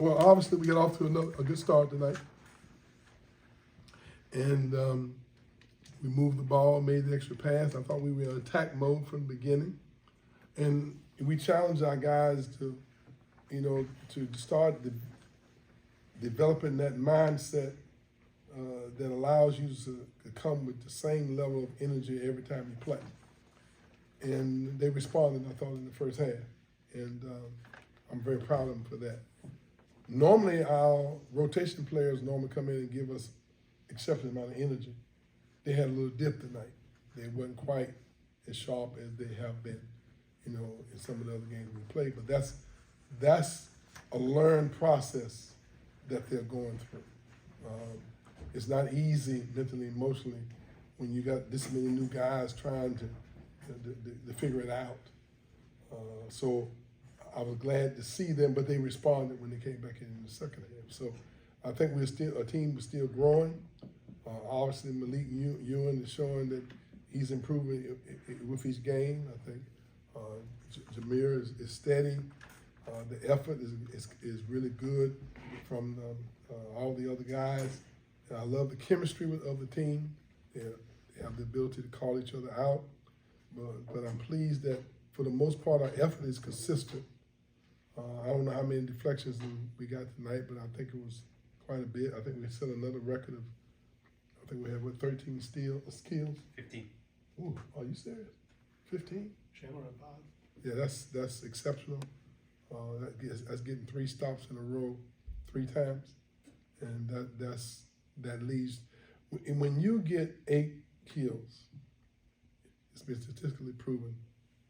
Well, obviously we got off to a good start tonight. And we moved the ball, made the extra pass. I thought we were in attack mode from the beginning. And we challenged our guys to, to start developing that mindset that allows you to come with the same level of energy every time you play. And they responded, I thought, in the first half. And I'm very proud of them for that. Normally, our rotation players normally come in and give us exceptional amount of energy. They had a little dip tonight. They wasn't quite as sharp as they have been, in some of the other games we played. But that's a learned process that they're going through. It's not easy mentally, emotionally, when you got this many new guys trying to figure it out. So I was glad to see them, but they responded when they came back in the second half. So I think our team was still growing. Obviously, Malik Ewan is showing that he's improving with each game. I think Jameer is steady. The effort is really good from all the other guys. And I love the chemistry of the team. They have the ability to call each other out. But I'm pleased that for the most part our effort is consistent. I don't know how many deflections we got tonight, but I think it was quite a bit. I think we set another record of, I think we have 13 steals? 15. Ooh, are you serious? 15? Chandler at 5. Yeah, that's exceptional. That's getting 3 stops in a row 3 times, and that leads. And when you get 8 kills, it's been statistically proven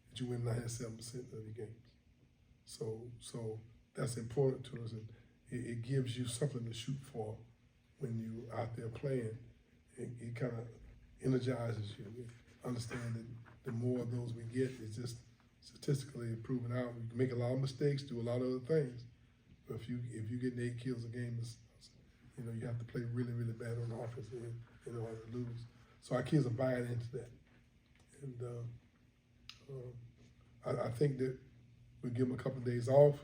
that you win 97% of your games. So that's important to us, and it gives you something to shoot for when you're out there playing. It kind of energizes you. You understand that the more of those we get, it's just statistically proven out. We can make a lot of mistakes, do a lot of other things, but if you get 8 kills a game, you have to play really, really bad on offense in order to lose. So our kids are buying into that, and I think that we give them a couple of days off,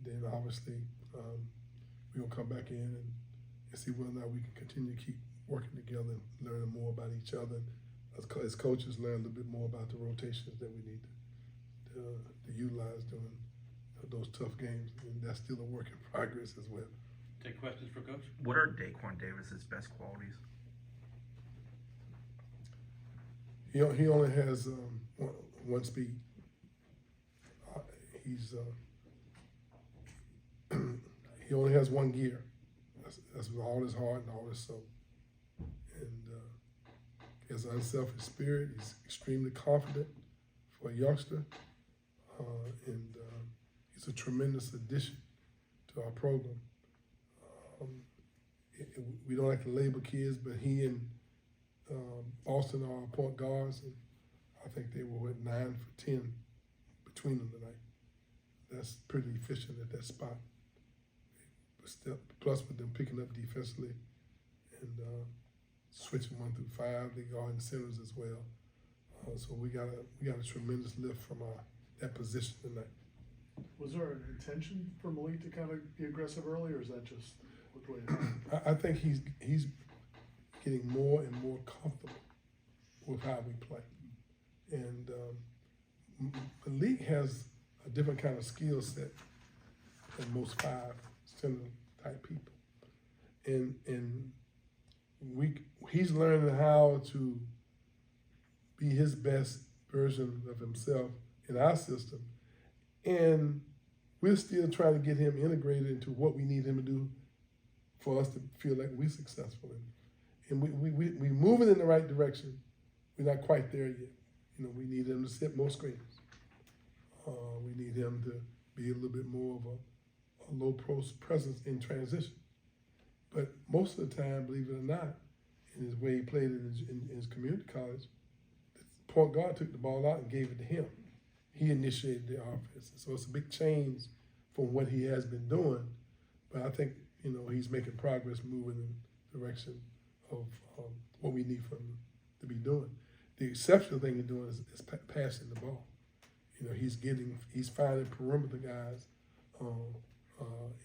and then obviously we're gonna come back in and see whether or not we can continue to keep working together and learning more about each other. As coaches, learn a little bit more about the rotations that we need to utilize during those tough games, and that's still a work in progress as well. Take questions for Coach. What are Daquan Davis's best qualities? He only has one speed. He only has one gear. That's with all his heart and all his soul. And he has an unselfish spirit. He's extremely confident for a youngster, and he's a tremendous addition to our program. We don't like to label kids, but he and Boston are our point guards, and I think they were 9 for 10 between them tonight. That's pretty efficient at that spot. Plus with them picking up defensively and switching 1 through 5, they guard the centers as well. So we got a tremendous lift from that position tonight. Was there an intention for Malik to kind of be aggressive early, or is that just what the way it happened? I think he's getting more and more comfortable with how we play, and Malik has a different kind of skill set than most 5 center type people, and he's learning how to be his best version of himself in our system, and we're still trying to get him integrated into what we need him to do for us to feel like we're successful. And we're moving in the right direction. We're not quite there yet. We need him to set more screens. We need him to be a little bit more of a low post presence in transition. But most of the time, believe it or not, in his way he played in his community college, the point guard took the ball out and gave it to him. He initiated the offense. So it's a big change from what he has been doing. But I think, he's making progress moving in the direction of what we need for him to be doing. The exceptional thing he's doing is passing the ball. He's finding perimeter guys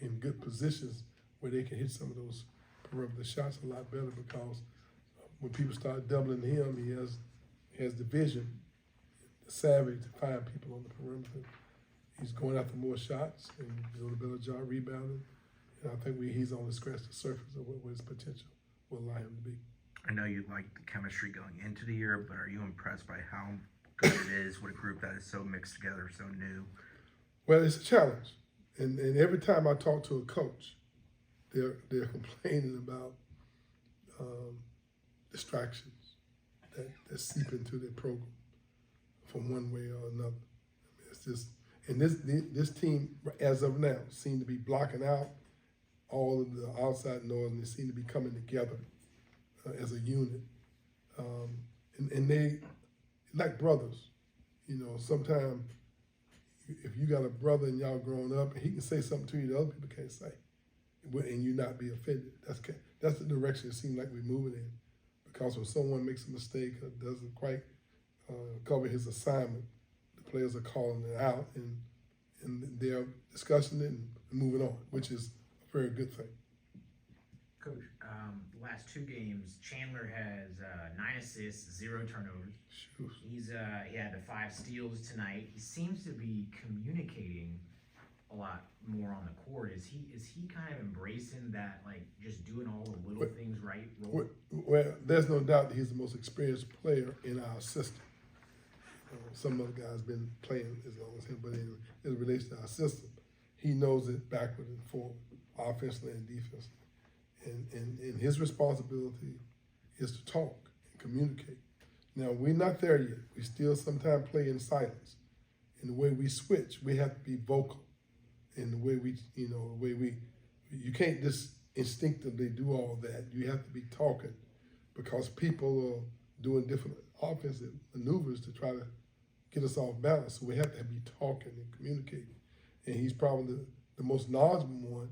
in good positions where they can hit some of those perimeter shots a lot better, because when people start doubling him, he has the vision, the savvy to find people on the perimeter. He's going after more shots and doing a better job rebounding. And I think he's only scratched the surface of what his potential will allow him to be. I know you like the chemistry going into the year, but are you impressed by how good it is with a group that is so mixed together, so new? Well, it's a challenge. And every time I talk to a coach, they're complaining about distractions that seep into their program from one way or another. I mean, it's just, and this team, as of now, seem to be blocking out all of the outside noise, and they seem to be coming together as a unit. And they, like brothers, you know, sometimes if you got a brother and y'all growing up, and he can say something to you that other people can't say, and you not be offended. That's the direction it seems like we're moving in. Because when someone makes a mistake or doesn't quite cover his assignment, the players are calling it out, and they're discussing it and moving on, which is a very good thing. Coach, the last two games, Chandler has 9 assists, 0 turnovers. Shoot. He had the 5 steals tonight. He seems to be communicating a lot more on the court. Is he kind of embracing that, like, just doing all the little things right role? Well, there's no doubt that he's the most experienced player in our system. Some other guys been playing as long as him, but in relation to our system, he knows it backward and forward, offensively and defensively. And his responsibility is to talk and communicate. Now, we're not there yet. We still sometimes play in silence. In the way we switch, we have to be vocal. In the way you can't just instinctively do all that. You have to be talking, because people are doing different offensive maneuvers to try to get us off balance. So we have to be talking and communicating. And he's probably the most knowledgeable one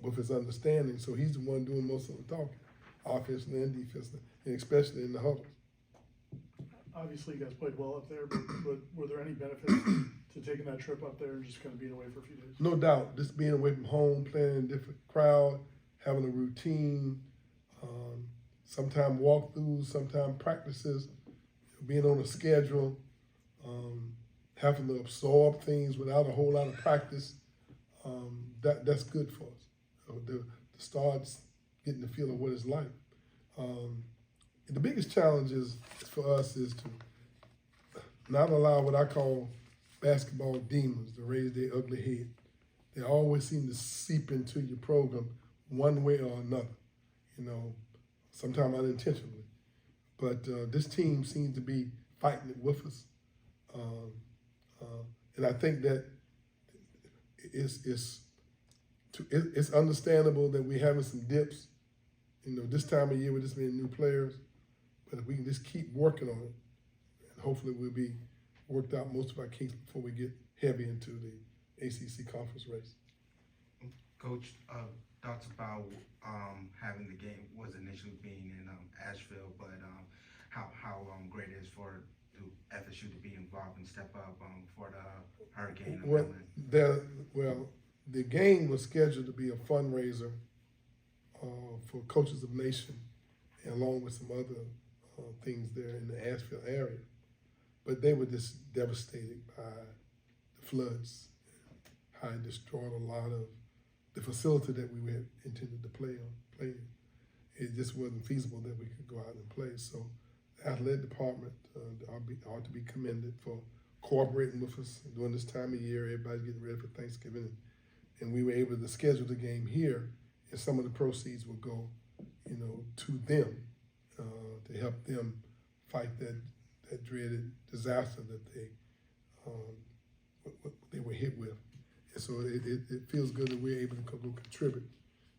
with his understanding. So he's the one doing most of the talking, offensively and defensively, and especially in the huddles. Obviously, you guys played well up there, but were there any benefits to taking that trip up there and just kind of being away for a few days? No doubt, just being away from home, playing in a different crowd, having a routine, sometimes walkthroughs, sometimes practices, being on a schedule, having to absorb things without a whole lot of practice, that's good for us. To start getting the feel of what it's like. The biggest challenge for us is to not allow what I call basketball demons to raise their ugly head. They always seem to seep into your program one way or another, you know, sometimes unintentionally. But this team seems to be fighting it with us. And I think that it's understandable that we're having some dips, you know, this time of year with this many new players. But if we can just keep working on it, and hopefully we'll be worked out most of our kinks before we get heavy into the ACC conference race. Coach, thoughts about having the game was initially being in Asheville, but how great it is for FSU to be involved and step up for the Hurricane. The game was scheduled to be a fundraiser for Coaches of Nation, along with some other things there in the Asheville area. But they were just devastated by the floods, how it destroyed a lot of the facility that we were intended to play in. It just wasn't feasible that we could go out and play. So the athletic department ought to be commended for cooperating with us during this time of year. Everybody's getting ready for Thanksgiving. And we were able to schedule the game here, and some of the proceeds will go, you know, to them to help them fight that dreaded disaster that they were hit with. And so it feels good that we're able to go contribute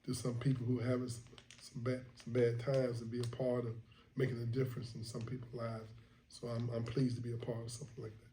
to some people who are having some bad times and be a part of making a difference in some people's lives. So I'm pleased to be a part of something like that.